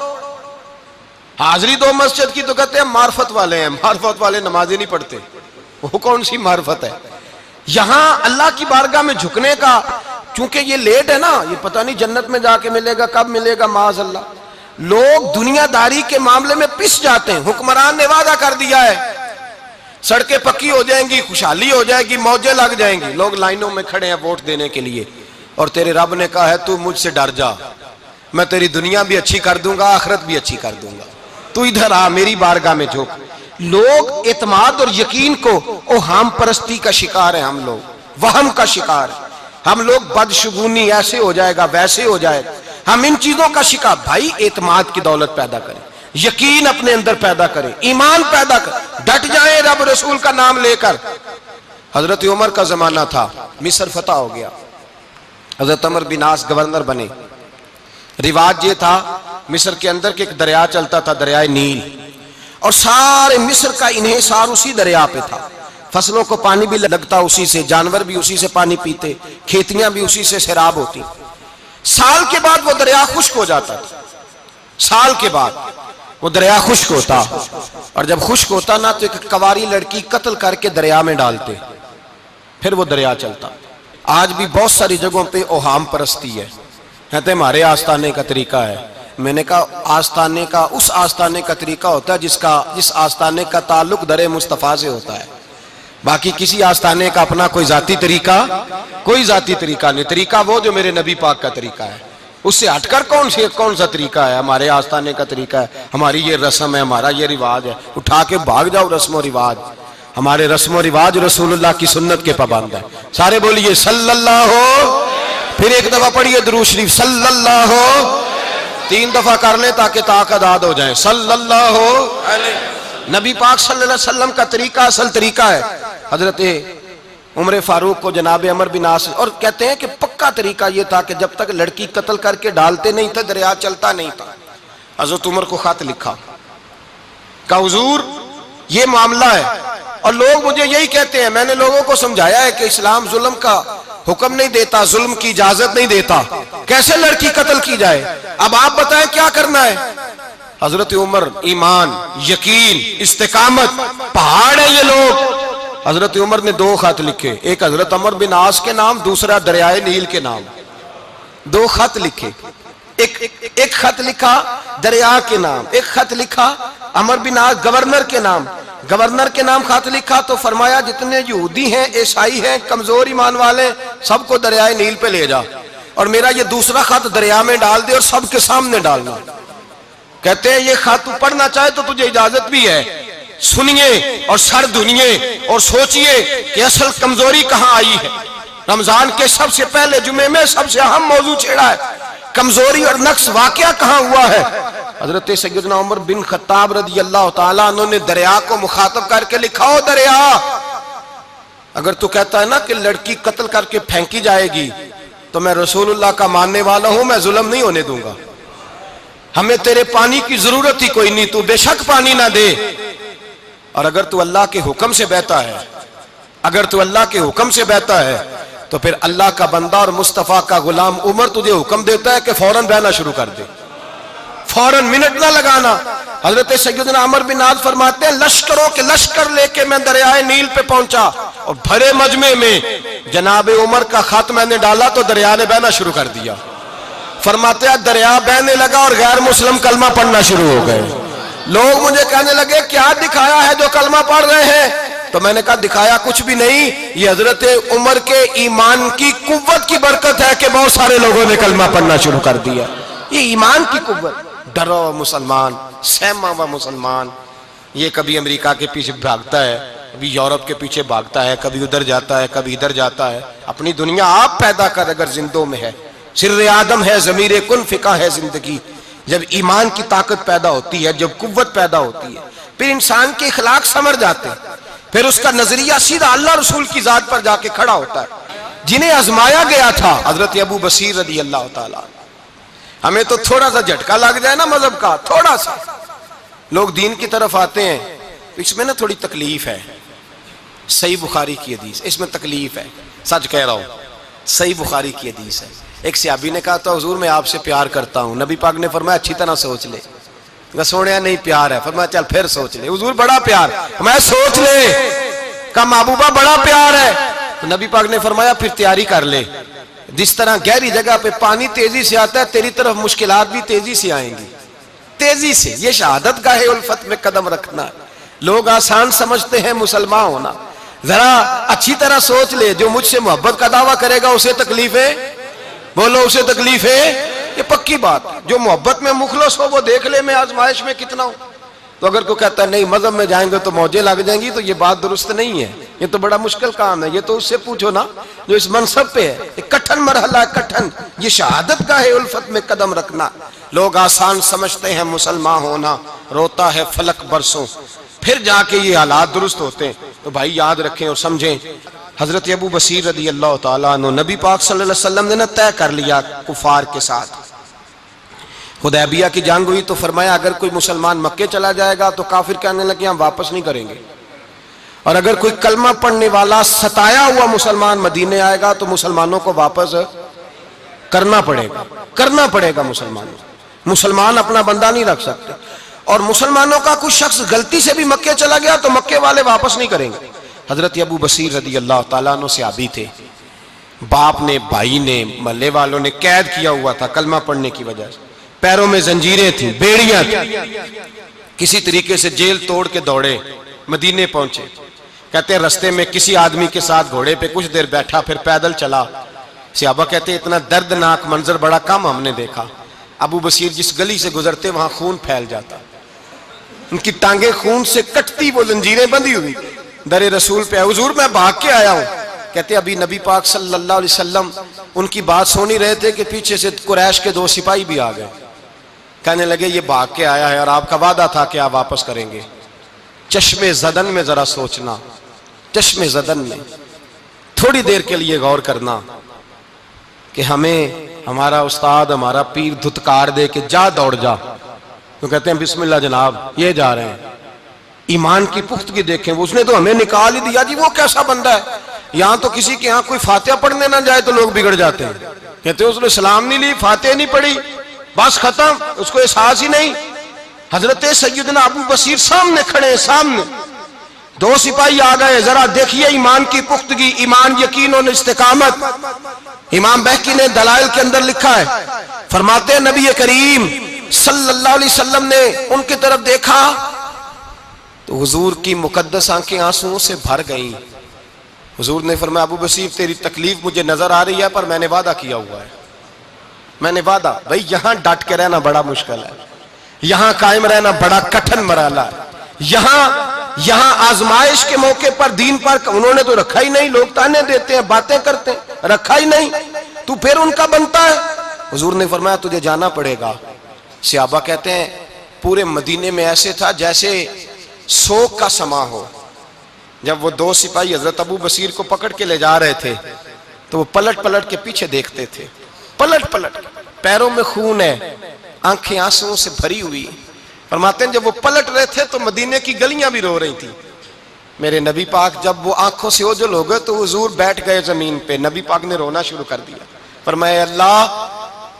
हाजिरी दो मस्जिद की, तो कहते हैं मार्फत वाले हैं, मार्फत वाले नमाजें नहीं पढ़ते। वो कौन सी मार्फत है? यहां अल्लाह की बारगाह में झुकने का, चूंकि ये लेट है ना, ये पता नहीं जन्नत में जाके मिलेगा कब मिलेगा, माज अल्लाह। लोग दुनियादारी के मामले में पिस जाते हैं। हुक्मरान ने वादा कर दिया है सड़कें पक्की हो जाएंगी, खुशहाली हो जाएगी, मौजें लग जाएंगी, लोग लाइनों में खड़े हैं वोट देने के लिए, और तेरे रब ने कहा है तू मुझसे डर जा, मैं तेरी दुनिया भी अच्छी कर दूंगा, आखिरत भी अच्छी कर दूंगा, तू इधर आ मेरी बारगाह में झुक। लोग एतमाद और यकीन को, ओ हम परस्ती का शिकार है, हम लोग वहम का शिकार है, हम लोग बदशगुनी ऐसे हो जाएगा वैसे हो जाएगा, हम इन चीजों का शिकार। भाई एतमाद की दौलत पैदा करें, यकीन अपने अंदर पैदा करें, ईमान पैदा करें, डट जाए रब रसूल का नाम लेकर। हजरत उमर का जमाना था, मिस्र फतह हो गया, हजरत अमर बिन आस गवर्नर बने, रिवाज ये था मिस्र के अंदर के एक दरिया चलता था, दरिया नील, और सारे मिस्र का इन्हिसार उसी दरिया पे था। फसलों को पानी भी लगता उसी से, जानवर भी उसी से पानी पीते, खेतियां भी उसी से सैराब होती। साल के बाद वो दरिया खुश्क हो जाता था, साल के बाद वो दरिया खुश्क होता, और जब खुश्क होता ना तो एक कवारी लड़की कत्ल करके दरिया में डालते, फिर वो दरिया चलता। आज भी बहुत सारी जगहों पे ओहाम परस्ती है, कहते हमारे आस्थाने का तरीका है। मैंने कहा आस्थाने का, उस आस्थाने का तरीका होता है जिस आस्थाने का ताल्लुक दरे मुस्तफा से होता है। बाकी किसी आस्थाने का अपना कोई जाती तरीका नहीं। तरीका वो जो मेरे नबी पाक का तरीका है, उससे हटकर कौन सा तरीका है? हमारे आस्थाने का तरीका है, हमारी ये रस्म है, हमारा ये रिवाज है। उठा के भाग जाओ रस्म और रिवाज। हमारे रस्म और रिवाज रसूलुल्लाह की सुन्नत के पाबंद है। सारे बोलिए सल्लल्लाहु, फिर एक दफा पढ़िए दुरूद शरीफ सल्लल्लाहु, 3 दफा कर ले ताकि ताकदाद हो जाए। सल्लल्लाहु अलैहि, नबी पाक सल्लल्लाहु अलैहि वसल्लम का तरीका असल तरीका है। हजरत उमर फारूक को जनाब अमर बिन आस, और कहते हैं कि पक्का तरीका यह था कि जब तक लड़की कत्ल करके डालते नहीं थे दरिया चलता नहीं था। हजरत उमर को खत लिखा, कहा हुजूर ये मामला है, और लोग मुझे यही कहते हैं। मैंने लोगों को समझाया है कि इस्लाम जुल्म का हुक्म नहीं देता, जुल्म की इजाजत नहीं देता, कैसे लड़की कत्ल की जाए। अब आप बताएं क्या करना है। हजरत उमर ईमान, यकीन, इस्तिकामत, पहाड़ है ये लोग। हजरत उमर ने 2 खत लिखे, एक हजरत अमर बिन आस के नाम, दूसरा दरियाए नील के नाम। 2 खत लिखे, एक खत लिखा दरिया के नाम, एक खत लिखा अमर बिन आस गवर्नर के नाम। गवर्नर के नाम खत लिखा तो फरमाया जितने यहूदी हैं, ईसाई हैं, कमजोर ईमान वाले, सबको दरियाए नील पे ले जा, और मेरा ये दूसरा खत दरिया में डाल दे और सबके सामने डालना। कहते हैं ये खत तू पढ़ना चाहे तो तुझे इजाजत भी है, सुनिए और सर धुनिए और सोचिए कि असल कमजोरी कहां आई है। रमजान के सबसे पहले जुमे में सबसे अहम मौजू छेड़ा है, कमजोरी और नक्स वाकया कहां हुआ है। हजरत सैयदना उमर बिन खत्ताब रज़ी अल्लाह ताला अन्हु ने दरिया को मुखातब करके लिखा, हो दरिया, अगर तू कहता है ना कि लड़की कत्ल करके फेंकी जाएगी तो मैं रसूलुल्लाह का मानने वाला हूं, मैं जुल्म नहीं होने दूंगा। हमें तेरे पानी की जरूरत ही कोई नहीं, तू बेशक पानी ना दे। और अगर तू अल्लाह के हुक्म से बहता है, अगर तू अल्लाह के हुक्म से बहता है तो फिर अल्लाह का बंदा और मुस्तफा का गुलाम उमर तुझे हुक्म देता है कि फौरन बहना शुरू कर दे, फौरन मिनट ना लगाना। हजरत सैयदना अमर बिन आस फरमाते हैं लश्करों के लश्कर लेके मैं दरियाए नील पे पहुंचा, और भरे मजमे में जनाब उमर का खत मैंने डाला तो दरिया ने बहना शुरू कर दिया। फरमाते हैं दरिया बहने लगा और गैर मुस्लिम कलमा पढ़ना शुरू हो गए। लोग मुझे कहने लगे क्या दिखाया है जो कलमा पढ़ रहे हैं? तो मैंने कहा दिखाया कुछ भी नहीं, ये हजरत उमर के ईमान की कुव्वत की बरकत है कि बहुत सारे लोगों ने कलमा पढ़ना शुरू कर दिया। ये ईमान की कुव्वत। डरा हुआ मुसलमान, सहमा हुआ मुसलमान, ये कभी अमेरिका के पीछे भागता है, कभी यूरोप के पीछे भागता है, कभी उधर जाता है, कभी इधर जाता है। अपनी दुनिया आप पैदा कर, अगर जिंदों में है, सिर्रे आदम है, जमीरे कुन फिका है जिंदगी। जब ईमान की ताकत पैदा होती है, जब कुव्वत पैदा होती है, फिर इंसान के इखलाक समझ जाते हैं, फिर उसका नजरिया सीधा अल्लाह रसूल की जात पर जाके खड़ा होता है। जिन्हें आजमाया गया था हजरत अबू बसीर रज़ी अल्लाह ताला, हमें तो थोड़ा सा झटका लग जाए ना मजहब का, थोड़ा सा लोग दीन की तरफ आते हैं तो इसमें ना थोड़ी तकलीफ है। सही बुखारी की हदीस, इसमें तकलीफ है, सच कह रहा हूं, सही बुखारी की हदीस है। एक सहाबी ने कहा था हुजूर मैं आपसे प्यार करता हूं। नबी पाक ने फरमाया अच्छी तरह सोच ले। सोने नहीं प्यार है, फरमाया चल फिर सोच ले। हुजूर बड़ा प्यार, मैं सोच ले। कहा महबूबा बड़ा प्यार है, तो नबी पाक ने फरमाया फिर तैयारी कर ले। जिस तरह गहरी जगह पे पानी तेजी से आता है, तेरी तरफ मुश्किलात भी तेजी से आएंगी, तेजी से। ये शहादत गाहे उल्फत में कदम रखना। लोग आसान समझते हैं मुसलमान होना, जरा अच्छी तरह सोच ले। जो मुझसे मोहब्बत का दावा करेगा उसे तकलीफ है, बोलो उसे तकलीफ है, ये पक्की बात। जो मोहब्बत में मुखलस हो वो देख ले मैं आजमाइश में कितना हूं। तो अगर कोई कहता है नहीं मजहब में जाएंगे तो मौजें लग जाएंगी, तो ये बात दुरुस्त नहीं है। ये तो बड़ा मुश्किल काम है। ये तो उससे पूछो ना जो इस मनसब पे है। एक कठिन मरहला, कठिन। ये शहादत का है उल्फत में कदम रखना। लोग आसान समझते हैं मुसलमान होना, रोता है फलक बरसों, फिर जाके ये हालात दुरुस्त होते हैं। तो भाई याद रखें और समझें, हजरत अबू बसीर रज़ी अल्लाह ताला अन्हु, नबी पाक सल्लल्लाहु अलैहि वसल्लम ने ना तय कर लिया कुफार के साथ, हुदैबिया की जंग हुई तो फरमाया अगर कोई मुसलमान मक्के चला जाएगा तो काफिर कहने लगे हम वापस नहीं करेंगे, और अगर कोई कलमा पढ़ने वाला सताया हुआ मुसलमान मदीने आएगा तो मुसलमानों को वापस करना पड़ेगा। मुसलमान अपना बंदा नहीं रख सकते, और मुसलमानों का कुछ शख्स गलती से भी मक्के चला गया तो मक्के वाले वापस नहीं करेंगे। हजरत अबू बसीर रदी अल्लाह ताला अन्हु सहाबी थे, बाप ने, भाई ने, महल्ले वालों ने कैद किया हुआ था कलमा पढ़ने की वजह से, पैरों में जंजीरें थी, बेड़ियां थी, किसी तरीके से जेल तोड़ के दौड़े, मदीने पहुंचे। कहते हैं रास्ते में किसी आदमी के साथ घोड़े पे कुछ देर बैठा, फिर पैदल चला। सहाबा कहते इतना दर्दनाक मंजर बड़ा कम हमने देखा। अबू बसीर जिस गली से गुजरते वहां खून फैल जाता, उनकी टांगे खून से कटती, वो जंजीरें बंधी हुई, दरे रसूल पे, हुजूर मैं भाग के आया हूं। कहते अभी नबी पाक सल्लल्लाहु अलैहि वसल्लम उनकी बात सुन ही रहे थे कि पीछे से कुरैश के 2 सिपाही भी आ गए। कहने लगे ये भाग के आया है और आपका वादा था कि आप वापस करेंगे। चश्मे ज़दन में जरा सोचना, चश्मे ज़दन में थोड़ी देर के लिए गौर करना कि हमें हमारा उस्ताद, हमारा पीर धुतकार दे के जा, दौड़ जा, तो कहते हैं बिस्मिल्लाह जनाब ये जा रहे हैं। ईमान की पुख्तगी देखें, उसने तो हमें निकाल ही दिया जी, वो कैसा बंदा है। यहां तो किसी के यहां कोई फातिहा पढ़ने ना जाए तो लोग बिगड़ जाते हैं। कहते हैं उसने सलाम नहीं ली, फातिहा नहीं पढ़ी, बस खत्म, उसको एहसास ही नहीं। हजरत सैयदना अबू बसीर सामने खड़े, सामने 2 सिपाही आ गए। जरा देखिए ईमान की पुख्तगी, ईमान, यकीन और इस्तिकामत। इमाम बहकी ने दलाइल के अंदर लिखा है, फरमाते हैं नबी करीम सल्लल्लाहु अलैहि वसल्लम ने उनकी तरफ देखा तो हुजूर की मुकद्दस आंखें आंसुओं से भर गईं। हुजूर ने फरमाया अबू बसीर तेरी तकलीफ मुझे नजर आ रही है, पर मैंने वादा किया हुआ है, मैंने वादा। भाई यहां डट के रहना बड़ा मुश्किल है, यहां कायम रहना बड़ा कठिन मरहला है। यहां आजमाइश के मौके पर दीन पर उन्होंने तो रखा ही नहीं, लोग ताने देते हैं, बातें करते हैं, रखा ही नहीं, तू फिर उनका बनता है। हुजूर ने फरमाया तुझे जाना पड़ेगा। सहाबा कहते हैं पूरे मदीने में ऐसे था जैसे शोक का समा हो। जब वो 2 सिपाही हजरत अबू बसीर को पकड़ के ले जा रहे थे तो वो पलट पलट के पीछे देखते थे, पलट पलट, पैरों में खून है, आंखें आंसुओं से भरी हुई। फरमाते हैं जब वो पलट रहे थे तो मदीने की गलियां भी रो रही थी। मेरे नबी पाक जब वो आंखों से ओझल हो गए तो हुजूर बैठ गए जमीन पे। नबी पाक ने रोना शुरू कर दिया। फरमाया अल्लाह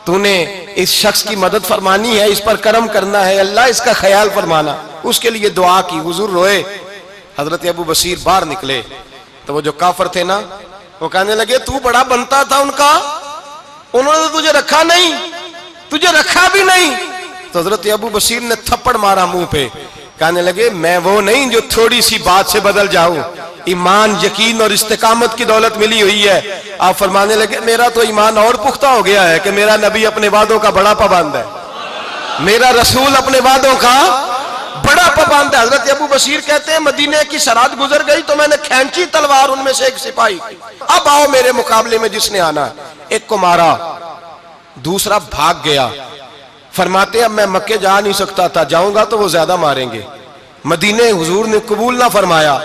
तूने इस शख्स की मदद फरमानी है, इस पर करम करना है, अल्लाह इसका ख्याल फरमाना। उसके लिए दुआ की, हुजूर रोए। हजरत अबू बसीर बाहर निकले तो वो जो काफर थे ना, वो कहने लगे तू बड़ा बनता था उनका, उन्होंने तो तुझे रखा नहीं, तुझे रखा भी नहीं। तो हजरत अबू बसीर ने थप्पड़ मारा मुंह पे, कहने लगे मैं वो नहीं जो थोड़ी सी बात से बदल जाऊं, ईमान, यकीन और इस्तिकामत की दौलत मिली हुई है। आप फरमाने लगे मेरा तो ईमान और पुख्ता हो गया है कि मेरा नबी अपने वादों का बड़ा पाबंद है, मेरा रसूल अपने वादों का बड़ा पाबंद है। हजरत अबू बसीर कहते हैं मदीने की सरहद गुजर गई तो मैंने खींची तलवार, उनमें से एक सिपाही, अब आओ मेरे मुकाबले में जिसने आना है। एक को मारा, दूसरा भाग गया। फरमाते अब मैं मक्के जा नहीं सकता था, जाऊंगा तो वो ज्यादा मारेंगे। मदीने हुजूर ने कबूल ना फरमाया।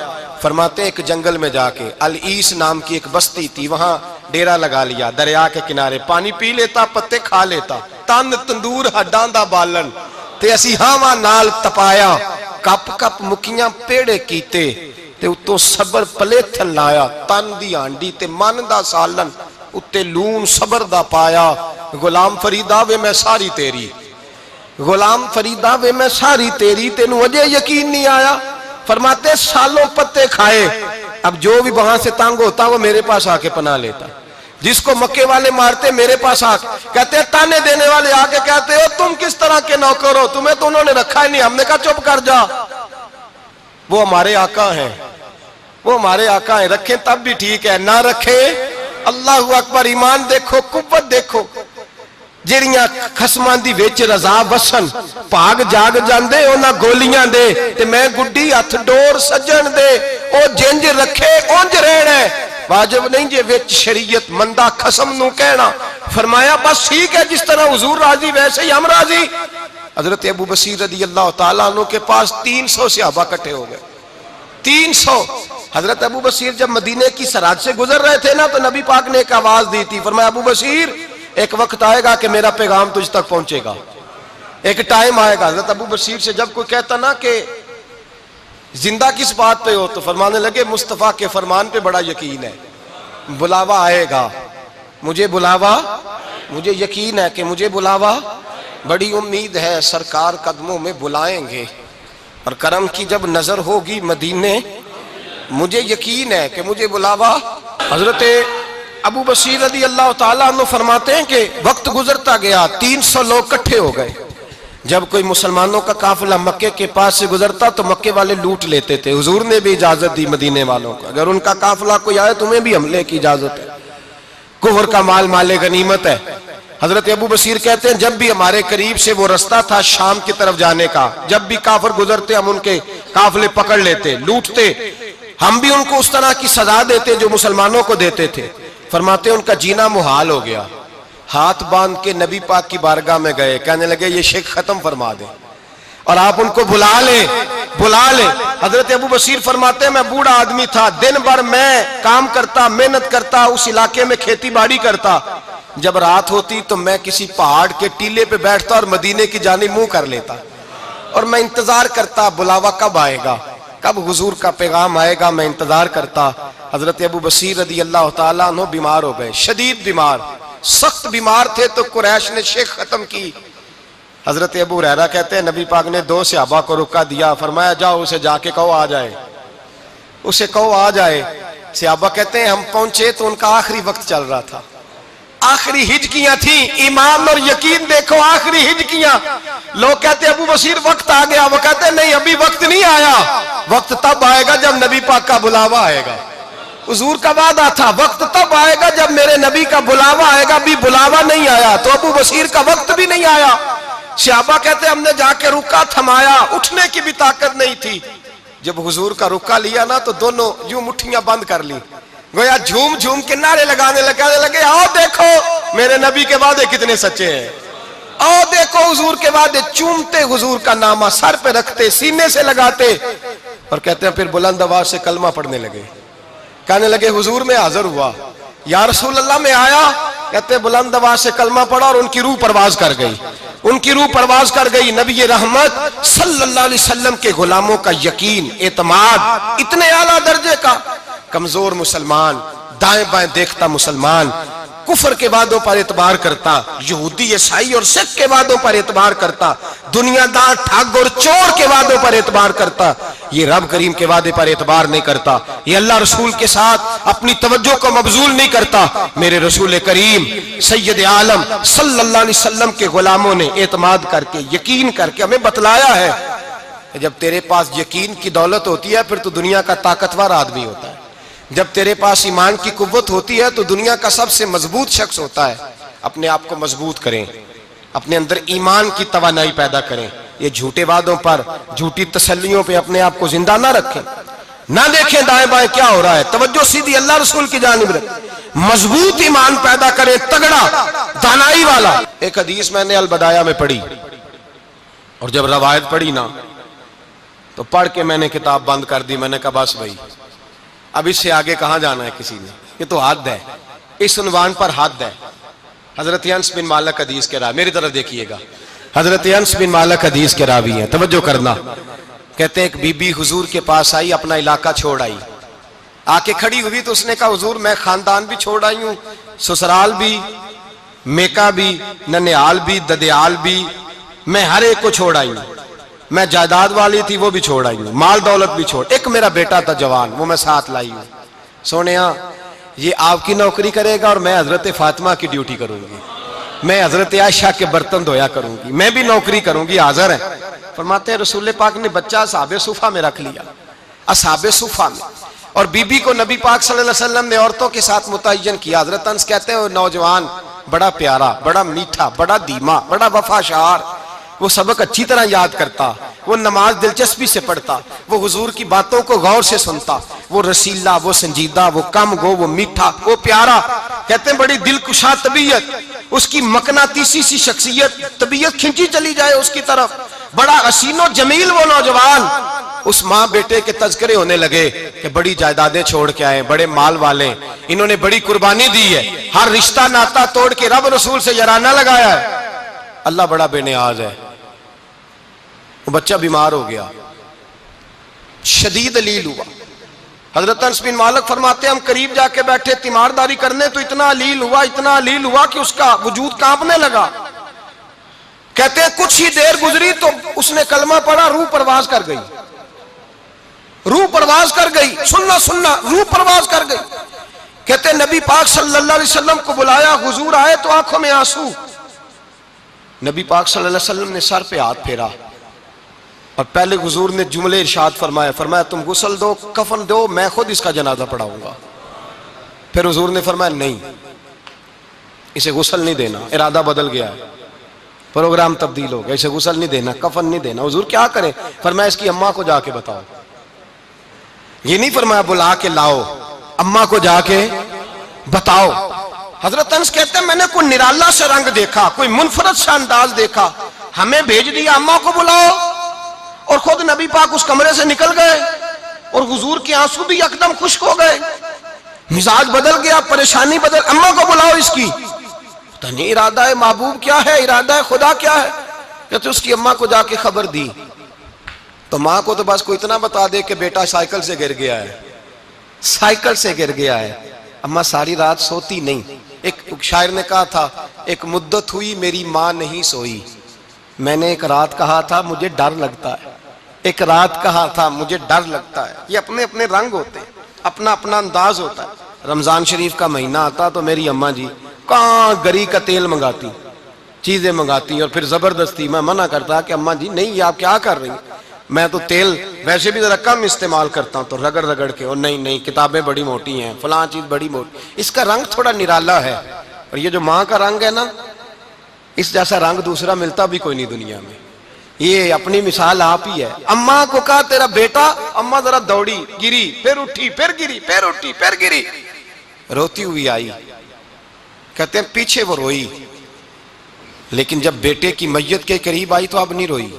फरमाते एक जंगल में जाके अल ईस नाम की एक बस्ती थी, वहां डेरा लगा लिया, दरिया के किनारे, पानी पी लेता, पत्ते खा लेता, तन तंदूर हड्डां दा बालन ते असी हावां नाल तपाया, कप कप मुखियां पेड़े कीते ते उत्तों सबर पलेथन लाया, तन दी हांडी ते मन दा सालन उत्ते लून सबर दा पाया। गुलाम फरीदा वे मैं सारी तेरी, गुलाम फरीदा वे मैं सारी तेरी, तेनू अजे यकीन नहीं आया। फरमाते सालों पत्ते खाए, अब जो भी वहां से तंग होता वो मेरे पास आके पना लेता, जिसको मक्के वाले मारते मेरे पास आके, कहते ताने देने वाले आके कहते हो तुम किस तरह के नौकर हो, तुम्हें तो उन्होंने रखा ही नहीं। हमने कहा चुप कर जा, वो हमारे आका हैं, वो हमारे आका हैं, रखें तब भी ठीक है, ना रखे अल्लाह अकबर। ईमान देखो, कुव्वत देखो, ਜਿਹੜੀਆਂ ਖਸਮਾਂ ਦੀ ਵਿੱਚ ਰਜ਼ਾ ਵਸਣ, ਭਾਗ ਜਾਗ ਜਾਂਦੇ ਉਹਨਾਂ ਗੋਲੀਆਂ ਦੇ, ਤੇ ਮੈਂ ਗੁੱਡੀ ਹੱਥ ਡੋਰ ਸੱਜਣ ਦੇ, ਉਹ ਜਿੰਜ ਰੱਖੇ ਉੰਜ ਰਹਿਣਾ, ਵਾਜਬ नहीं जे विच शरीयत मंदा खसम नू कहना। फरमाया बस ठीक है, जिस तरह हुजूर राजी वैसे ही हम राजी। हजरत अबू बसीर रदी अल्लाह तआला अन्हु के पास 300 सहाबा इकट्ठे हो गए, 300। हजरत अबू बसीर जब मदीने की सरहद से गुजर रहे थे ना, तो नबी पाक ने एक आवाज दी थी, फरमाया अबू बसीर एक वक्त आएगा कि मेरा पैगाम तुझ तक पहुंचेगा, एक टाइम आएगा, हजरत अबू बशीर से जब कोई कहता ना कि जिंदा किस बात पे हो, तो फरमाने लगे मुस्तफा के फरमान पे बड़ा यकीन है, बुलावा आएगा, मुझे बुलावा, मुझे यकीन है कि मुझे बुलावा, बड़ी उम्मीद है सरकार कदमों में बुलाएंगे और करम की जब नजर होगी मदीने, मुझे यकीन है कि मुझे बुलावा। हजरत अबू बशीर रदी अल्लाह ताला अन्हु फरमाते हैं कि वक्त गुजरता गया, 300 लोग इकट्ठे हो गए। जब कोई मुसलमानों का काफिला मक्के के पास से गुजरता तो मक्के वाले लूट लेते थे। हुजूर ने भी इजाजत दी मदीने वालों को, अगर उनका काफिला कोई आए तुम्हें भी हमले की इजाजत है, कुफर का माल माले गनीमत है। हजरत अबू बशीर कहते हैं जब भी हमारे करीब से वो रास्ता था शाम की तरफ जाने का, जब भी काफिर गुजरते हम उनके काफिले पकड़ लेते, लूटते, हम भी उनको उस तरह की सजा देते जो मुसलमानों को देते थे। फरमाते उनका जीना मुहाल हो गया, हाथ बांध के नबी पाक की बारगाह में गए, कहने लगे ये शेख खत्म फरमा दे और आप उनको बुला ले, बुला ले। हजरत अबू बशीर फरमाते हैं मैं बूढ़ा आदमी था, दिन भर मैं काम करता, मेहनत करता, उस इलाके में खेती बाड़ी करता, जब रात होती तो मैं किसी पहाड़ के टीले पे बैठता और मदीने की जानिब मुंह कर लेता और मैं इंतजार करता बुलावा कब आएगा, कब हुजूर का पैगाम आएगा, मैं इंतजार करता। हजरत अबू बशीर रदी अल्लाह ताला अन्हु बीमार हो गए, शदीद बीमार, सख्त बीमार थे, तो कुरैश ने शेख खत्म की। हजरत अबू हुरैरा कहते हैं नबी पाक ने 2 सहाबा को रुका दिया, फरमाया जाओ उसे जाके कहो आ जाए, उसे कहो आ जाए। सहाबा कहते हैं हम पहुंचे तो उनका आखिरी वक्त चल रहा था, आखिरी हिजकियां थी, ईमान और यकीन देखो, आखिरी हिजकियां। लोग कहते अबू बशीर वक्त आ गया, वो कहते नहीं अभी वक्त नहीं आया, वक्त तब आएगा जब नबी पाक का बुलावा आएगा। हुजूर का वादा था वक्त तब आएगा जब मेरे नबी का बुलावा आएगा, अभी बुलावा नहीं आया, तो अबू बशीर का वक्त भी नहीं आया। सहाबा कहते हमने जाके रुका, थमाया, उठने की भी ताकत नहीं थी। जब हुजूर का रुका लिया ना तो दोनों यूं मुट्ठियां बंद कर ली, गोया झूम झूम के नारे लगाने लगे, आओ देखो मेरे नबी के वादे कितने सच्चे हैं, आओ देखो हुजूर के वादे। चूमते हुजूर का नामा सर पे रखते, सीने से लगाते और कहते हैं फिर बुलंद आवाज से कलमा पढ़ने लगे, कहने लगे हुजूर में हाजिर हुआ, या रसूल अल्लाह में आया। कहते बुलंद आवाज से कलमा पढ़ा और उनकी रूह परवाज कर गई, उनकी रूह परवाज कर गई। नबी रहमत सल्लल्लाहु अलैहि वसल्लम के गुलामों का यकीन, एतमाद इतने आला दर्जे का। कमजोर मुसलमान, दाएं बाएं देखता मुसलमान, कुफर के वादों पर एतबार करता, यहूदी ईसाई और सिख के वादों पर एतबार करता, दुनियादार ठग और चोर के वादों पर एतबार करता, ये रब करीम के वादे पर एतबार नहीं करता, ये अल्लाह रसूल के साथ अपनी तवज्जो को मबजूल नहीं करता। मेरे रसूल करीम सैयद आलम सल्लल्लाहु अलैहि वसल्लम के गुलामों ने एतमाद करके, यकीन करके हमें बतलाया है जब तेरे पास यकीन की दौलत होती है फिर तो दुनिया का ताकतवर आदमी होता है, जब तेरे पास ईमान की कुव्वत होती है तो दुनिया का सबसे मजबूत शख्स होता है। अपने आप को मजबूत करें, अपने अंदर ईमान की तवानाई पैदा करें, ये झूठे वादों पर, झूठी तसल्लियों पे अपने आप को जिंदा ना रखें, ना देखें दाएं बाएं क्या हो रहा है, तवज्जो सीधी अल्लाह रसूल की जानिब रखें, मजबूत ईमान पैदा करें, तगड़ा दानाई वाला। एक हदीस मैंने अल बदाया में पढ़ी और जब रवायत पढ़ी ना तो पढ़ के मैंने किताब बंद कर दी। मैंने कहा बस भाई अब इससे आगे कहां जाना है किसी ने, ये तो हद है, इस उन्वान पर हद है। हजरत अनस बिन मालिक हदीस के रावी, मेरी तरफ देखिएगा, हजरत अनस बिन मालिक हदीस के रावी हैं, तवज्जो करना। कहते हैं एक बीबी हुजूर के पास आई, अपना इलाका छोड़ आई, आके खड़ी हुई तो उसने कहा हुजूर मैं खानदान भी छोड़ आई हूं, ससुराल भी, मेका भी, ननिहाल भी, ददियाल भी, मैं हर एक को छोड़ आई हूं, मैं जायदाद वाली थी वो भी छोड़ आई हूं, माल दौलत भी छोड़, एक मेरा बेटा था जवान वो मैं साथ लाई हूं। सोनिया ये आपकी नौकरी करेगा और मैं हजरत फातिमा की ड्यूटी करूंगी, मैं हजरत आयशा के बर्तन धोया करूंगी, मैं भी नौकरी करूंगी, हाजिर है। फरमाते हैं रसूल पाक ने बच्चा असहाबे सुफा में रख लिया, असहाबे सुफा में, और बीबी को नबी पाक सल्लल्लाहु अलैहि वसल्लम ने औरतों के साथ मुतय्यन किया। हजरत अनस कहते हैं नौजवान बड़ा प्यारा, बड़ा मीठा, बड़ा धीमा, बड़ा वफाशार, वो सबक अच्छी तरह याद करता, वो नमाज दिलचस्पी से पढ़ता, वो हुजूर की बातों को गौर से सुनता, वो रसीला, वो संजीदा, वो कम गो, वो मीठा, वो प्यारा। कहते हैं बड़ी दिलकुशा तबीयत, उसकी मकनातीसी सी शख्सियत, तबीयत खिंची चली जाए उसकी तरफ, बड़ा हसीनो जमील वो नौजवान। उस माँ बेटे के तज़किरे होने लगे कि बड़ी जायदादें छोड़ के आए, बड़े माल वाले, इन्होंने बड़ी कुर्बानी दी है, हर रिश्ता नाता तोड़ के रब रसूल से याराना लगाया है, अल्लाह बड़ा बेनियाज है, वो बच्चा बीमार हो गया, शदीद अलील हुआ। हजरत अनस बिन मालिक फरमाते हम करीब जाके बैठे तीमारदारी करने, तो इतना अलील हुआ कि उसका वजूद कांपने लगा। कहते हैं कुछ ही देर गुजरी तो उसने कलमा पढ़ा, रूह परवाज कर गई, रूह परवाज कर गई। सुनना सुनना, रूह परवाज कर गई। कहते हैं नबी पाक सल्लल्लाहु अलैहि वसल्लम को बुलाया, हुजूर आए तो आंखों में आंसू। नबी पाक सल्लल्लाहु अलैहि वसल्लम ने सर पे हाथ फेरा और पहले हुजूर ने जुमले इरशाद फरमाया तुम गुस्ल दो, कफन दो, मैं खुद इसका जनाजा पढ़ाऊंगा। फिर हुजूर ने फरमाया नहीं, इसे गुस्ल नहीं देना, इरादा बदल गया है, प्रोग्राम तब्दील हो गया, इसे गुस्ल नहीं देना, कफन नहीं देना। हुजूर क्या करें? फरमाया इसकी अम्मा को जाके बताओ। ये नहीं फरमाया बुला के लाओ, अम्मा को जाके बताओ। हजरत अनस कहते हैं मैंने कोई निराला सा रंग देखा, कोई मुनफरद सा अंदाज देखा, हमें भेज दिया अम्मा को बुलाओ, और खुद नबी पाक उस कमरे से निकल गए और हुजूर के आंसू भी एकदम खुश्क हो गए, मिजाज बदल गया, परेशानी बदल। अम्मा को बुलाओ इसकी, पता नहीं इरादा है महबूब क्या है, इरादा है खुदा क्या है। कहते उसकी अम्मा को जाके खबर दी तो माँ को तो बस कोई इतना बता दे कि बेटा साइकिल से गिर गया है, साइकिल से गिर गया है। अम्मा सारी रात सोती नहीं। एक शायर ने कहा था एक मुद्दत हुई मेरी माँ नहीं सोई, मैंने एक रात कहा था मुझे डर लगता है, एक रात कहा था मुझे डर लगता है। ये अपने अपने रंग होते हैं, अपना अपना अंदाज होता है। रमजान शरीफ का महीना आता तो मेरी अम्मा जी कहाँ गरी का तेल मंगाती, चीजें मंगाती, और फिर जबरदस्ती मैं मना करता कि अम्मा जी नहीं, ये आप क्या कर रही, मैं तो तेल वैसे भी जरा कम इस्तेमाल करता हूँ, तो रगड़ रगड़ के, और नहीं नहीं किताबें बड़ी मोटी हैं, फलां चीज बड़ी मोटी, इसका रंग थोड़ा निराला है। और ये जो माँ का रंग है ना, इस जैसा रंग दूसरा मिलता भी कोई नहीं दुनिया में। ये अपनी मिसाल आप ही है। अम्मा को कहा तेरा बेटा, अम्मा जरा दौड़ी, गिरी, फिर उठी, फिर गिरी, फिर उठी, फिर गिरी, रोती हुई आई। कहते हैं पीछे वो रोई, लेकिन जब बेटे की मैयत के करीब आई तो अब नहीं रोई।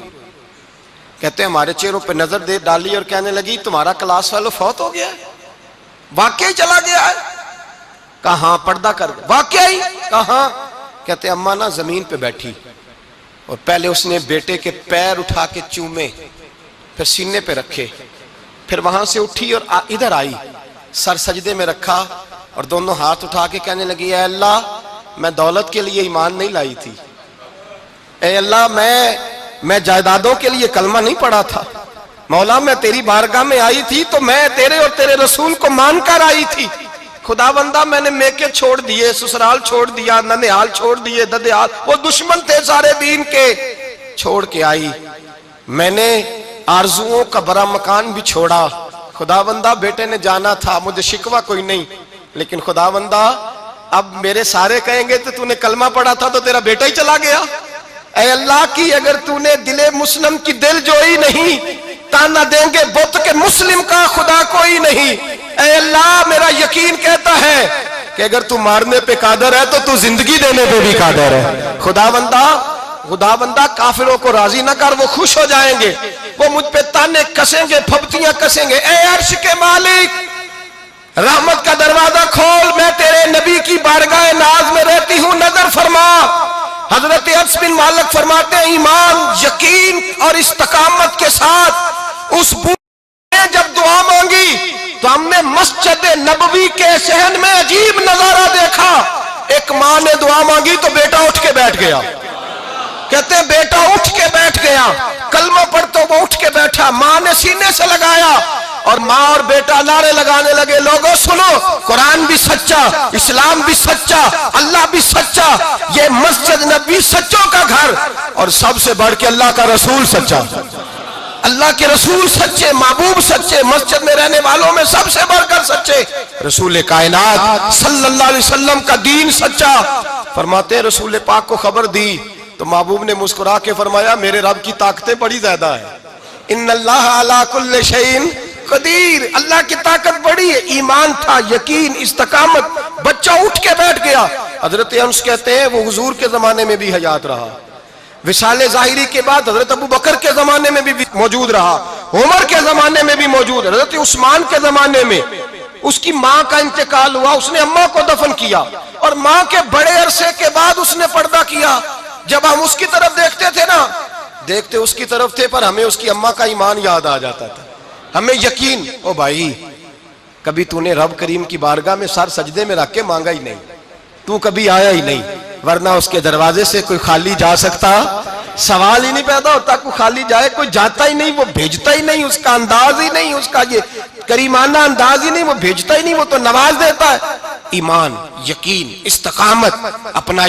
कहते हैं हमारे चेहरों पे नजर दे डाली और कहने लगी तुम्हारा क्लास फेलो फौत हो गया है, वाकई चला गया है। कहा पर्दा कर, वाकई कहा। कहते अम्मा ना जमीन पे बैठी और पहले उसने बेटे के पैर उठा के चूमे, फिर सीने पे रखे, फिर वहां से उठी और इधर आई, सर सजदे में रखा और दोनों हाथ उठा के कहने लगी ऐ अल्लाह मैं दौलत के लिए ईमान नहीं लाई थी, ऐ अल्लाह मैं जायदादों के लिए कलमा नहीं पढ़ा था, मौला मैं तेरी बारगाह में आई थी तो मैं तेरे और तेरे रसूल को मानकर आई थी। खुदाबंदा मैंने मेके छोड़ दिए, ससुराल छोड़ दिया, ननिहाल छोड़ दिए, ददियाल, वो दुश्मन थे सारे दीन के, छोड़ के आई। मैंने आरजुओं का बड़ा मकान भी छोड़ा। खुदाबंदा बेटे ने जाना था, मुझे शिकवा कोई नहीं, लेकिन खुदाबंदा अब मेरे सारे कहेंगे तो तूने कलमा पढ़ा था तो तेरा बेटा ही चला गया। ऐ अल्लाह की अगर तूने दिले मुस्लिम की दिल जोई नहीं, ताना देंगे बुत के मुस्लिम का खुदा कोई नहीं। ऐ अल्लाह मेरा यकीन कहता है कि अगर तू मारने पे कादर है तो तू जिंदगी देने पे भी कादर है। खुदाबंदा काफिरों को राजी न कर, वो खुश हो जाएंगे, वो मुझ पे ताने कसेंगे, फब्तियां कसेंगे। ऐ अर्श के मालिक रहमत का दरवाजा खोल, मैं तेरे नबी की बारगाह नाज में रहती हूँ, नजर फरमा। हजरत अनस बिन मालिक फरमाते हैं ईमान, यकीन और इस्तकामत के साथ उस बूढ़े ने जब दुआ मांगी तो हमने मस्जिद नबवी के सहन में अजीब नजारा देखा। एक माँ ने दुआ मांगी तो बेटा उठ के बैठ गया। कहते हैं बेटा उठ के बैठ गया, कलमा पढ़ तो वो उठ के बैठा, माँ ने सीने से लगाया और माँ और बेटा नारे लगाने लगे, लोगों सुनो, कुरान भी सच्चा, इस्लाम भी सच्चा, अल्लाह भी सच्चा, ये मस्जिद नबी सच्चों का घर, और सबसे बढ़ के अल्लाह का रसूल सच्चा, अल्लाह के रसूल सच्चे, महबूब सच्चे, मस्जिद में रहने वालों में सबसे बढ़कर सच्चे रसूल कायनात सल्लल्लाहु अलैहि वसल्लम का दीन सच्चा। फरमाते रसूल पाक को खबर दी तो महबूब ने मुस्कुरा के फरमाया मेरे रब की ताकतें बड़ी ज्यादा है, इन्नल्लाह अला कुल्लि शैइन कदीर, अल्लाह की ताकत बड़ी है। ईमान था, यकीन, इस्तकामत, बच्चा उठ के बैठ गया। हजरत अनस कहते हैं वो हुजूर के जमाने में भी हयात रहा, विसाले जाहिरी के बाद हजरत अबू बकर के जमाने में भी मौजूद रहा, उमर के जमाने में भी मौजूद, हजरत उस्मान के जमाने में उसकी माँ का इंतकाल हुआ, उसने अम्मा को दफन किया और माँ के बड़े अरसे के बाद उसने पर्दा किया। जब हम उसकी तरफ देखते थे ना, देखते उसकी तरफ थे पर हमें उसकी अम्मा का ईमान याद आ जाता था, हमें यकीन। ओ भाई, कभी तूने रब करीम की बारगाह में सर सजदे में रख के मांगा ही नहीं, तू कभी आया ही नहीं, वरना उसके दरवाजे से कोई खाली जा सकता, सवाल ही नहीं पैदा होता। कोई खाली जाए, कोई जाता ही नहीं, वो भेजता ही नहीं, उसका अंदाज ही नहीं, उसका ये करीमाना अंदाज ही नहीं, वो भेजता ही नहीं, वो तो नवाज देता है। ईमान, यकीन, इस्तकामत अपना